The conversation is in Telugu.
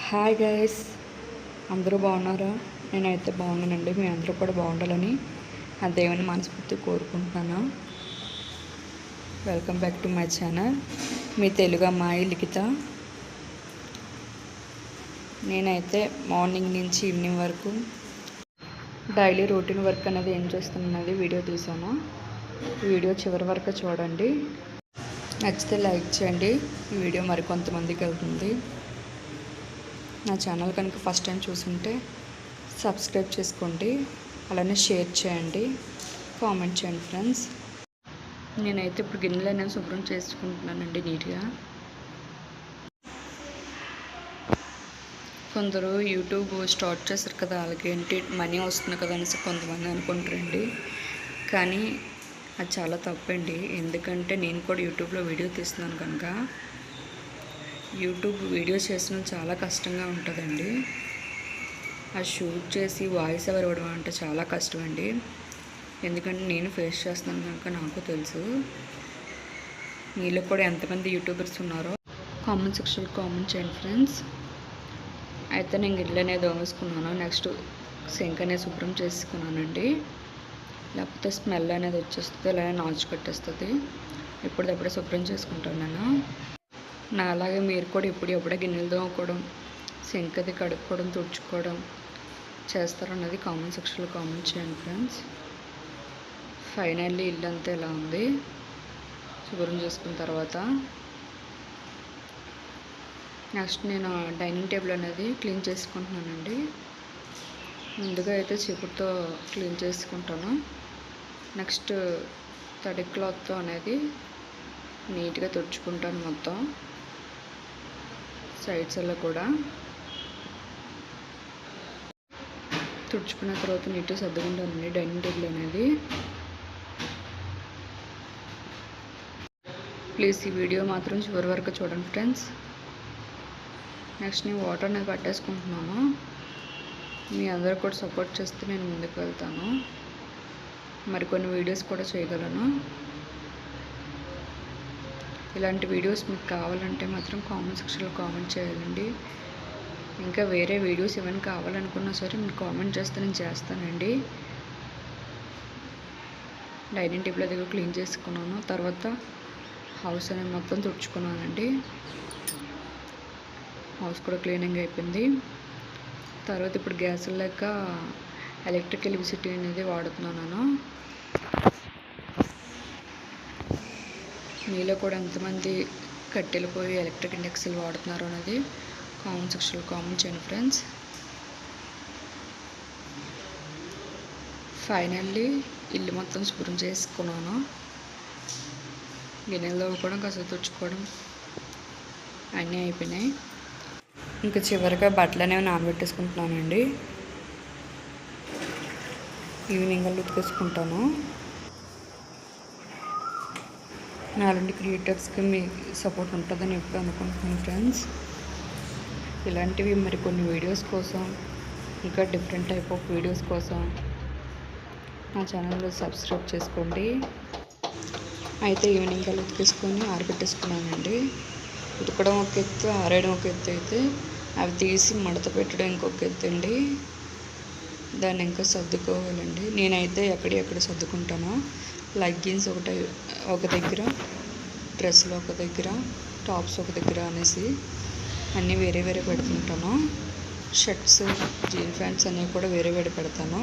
హాయ్ గైస్, అందరూ బాగున్నారా? నేనైతే బాగున్నానండి. మీ అందరూ కూడా బాగుండాలని ఆ దేవుని మనస్ఫూర్తి కోరుకుంటున్నాను. Welcome back to my channel, మీ తెలుగు అమ్మాయి లిఖిత. నేనైతే మార్నింగ్ నుంచి ఈవినింగ్ వరకు డైలీ రొటీన్ వర్క్ అనేది ఏం చేస్తున్నది వీడియో తీసాను. వీడియో చివరి వరకు చూడండి. నచ్చితే లైక్ చేయండి. ఈ వీడియో మరికొంతమందికి వెళ్తుంది. నా ఛానల్ కనుక ఫస్ట్ టైం చూసుంటే సబ్స్క్రైబ్ చేసుకోండి, అలానే షేర్ చేయండి, కామెంట్ చేయండి ఫ్రెండ్స్. నేనైతే ఇప్పుడు గిన్నెలు అనేవి శుభ్రం చేసుకుంటున్నానండి నీట్గా. కొందరు యూట్యూబ్ స్టార్ట్ చేస్తారు కదా, అలాగేంటి మనీ వస్తుంది కదా అనేసి కొంతమంది అనుకుంటారండి. కానీ అది చాలా తప్పండి. ఎందుకంటే నేను కూడా యూట్యూబ్లో వీడియో తీస్తున్నాను కనుక యూట్యూబ్ వీడియోస్ చేసిన చాలా కష్టంగా ఉంటుందండి. ఆ షూట్ చేసి వాయిస్ ఓవర్ ఇవ్వడం అంటే చాలా కష్టం అండి. ఎందుకంటే నేను ఫేస్ చేస్తున్నాను కనుక నాకు తెలుసు. మీలో కూడా ఎంతమంది యూట్యూబర్స్ ఉన్నారో కామెంట్ సెక్షన్లో కామెంట్ చేయండి ఫ్రెండ్స్. అయితే నేను గిన్నెలు అనేది దోమేసుకున్నాను. నెక్స్ట్ సింక్ అనేది శుభ్రం చేసుకున్నానండి. లేకపోతే స్మెల్ అనేది వచ్చేస్తుంది, ఇలా నాచు కట్టేస్తుంది. ఎప్పటికప్పుడే శుభ్రం చేసుకుంటాను నేను. అలాగే మీరు కూడా ఎప్పుడే గిన్నెలు తోముకోవడం, సింక్ అది కడుక్కోవడం, తుడుచుకోవడం చేస్తారన్నది కామెంట్ సెక్షన్లో కామెంట్ చేయండి ఫ్రెండ్స్. ఫైనల్లీ ఇల్లు అంతా ఇలా ఉంది శుభ్రం చేసుకున్న తర్వాత. నెక్స్ట్ నేను డైనింగ్ టేబుల్ అనేది క్లీన్ చేసుకుంటున్నానండి. ముందుగా అయితే చీపురుతో క్లీన్ చేసుకుంటాను. నెక్స్ట్ తడి క్లాత్తో అనేది నీట్గా తుడుచుకుంటాను మొత్తం సైడ్స్ అలా కూడా. తుడుచుకున్న తర్వాత నీట్గా సర్దుకుంటానండి డైనింగ్ టేబుల్ అనేది. ప్లీజ్ ఈ వీడియో మాత్రం చివరి వరకు చూడండి ఫ్రెండ్స్. నెక్స్ట్ నేను వాటర్ అనేది పట్టేసుకుంటున్నాను. మీ అందరూ కూడా సపోర్ట్ చేస్తే నేను ముందుకు వెళ్తాను, మరికొన్ని వీడియోస్ కూడా చేయగలను. ఇలాంటి వీడియోస్ మీకు కావాలంటే మాత్రం కామెంట్ సెక్షన్లో కామెంట్ చేయాలండి. ఇంకా వేరే వీడియోస్ ఏమైనా కావాలనుకున్నా సరే మీరు కామెంట్ చేస్తే నేను చేస్తానండి. డైనింగ్ టేబుల్ దగ్గర క్లీన్ చేసుకున్నాను. తర్వాత హౌస్ అనేది మొత్తం తుడుచుకున్నానండి. హౌస్ కూడా క్లీనింగ్ అయిపోయింది. తర్వాత ఇప్పుడు గ్యాస్ లేక ఎలక్ట్రిక్ ఎలక్ట్రిసిటీ అనేది వాడుతున్నాను. మీలో కూడా ఎంతమంది కట్టెలు పోయి ఎలక్ట్రిక్ ఇండక్షన్ వాడుతున్నారు అనేది కామెంట్ సెక్షన్లో కామెంట్ చేయండి ఫ్రెండ్స్. ఫైనల్లీ ఇల్లు మొత్తం శుభ్రం చేసుకున్నాను. గిన్నెలు కూడా కాసేపు తుడుచుకోవడం అన్నీ అయిపోయినాయి. ఇంకా చివరిగా బట్టలు అనేవి నానబెట్టేసుకుంటున్నానండి. ఈవినింగ్ అలా ఉతికేసుకుంటాను. నాలాంటి క్రియేటర్స్కి మీ సపోర్ట్ ఉంటుందని ఎప్పుడు అనుకుంటున్నాను ఫ్రెండ్స్. ఇలాంటివి మరి కొన్ని వీడియోస్ కోసం, ఇంకా డిఫరెంట్ టైప్ ఆఫ్ వీడియోస్ కోసం నా ఛానల్లో సబ్స్క్రైబ్ చేసుకోండి. అయితే ఈవినింగ్ అలా ఉతికేసుకొని ఆరబెట్టేసుకున్నానండి. ఉతకడం ఒక ఎత్తు, ఆరేయడం ఒక ఎత్తు అయితే అవి తీసి మడత పెట్టడం ఇంకొక ఎత్తు అండి. దాన్ని ఇంకా సర్దుకోవాలండి. నేనైతే ఎక్కడ సర్దుకుంటానో లెగ్గిన్స్ ఒక దగ్గర, డ్రెస్సులు ఒక దగ్గర, టాప్స్ ఒక దగ్గర అనేసి అన్నీ వేరే పెడుతుంటాను. షర్ట్స్, జీన్ ప్యాంట్స్ అన్నీ కూడా వేరే పెడతాను.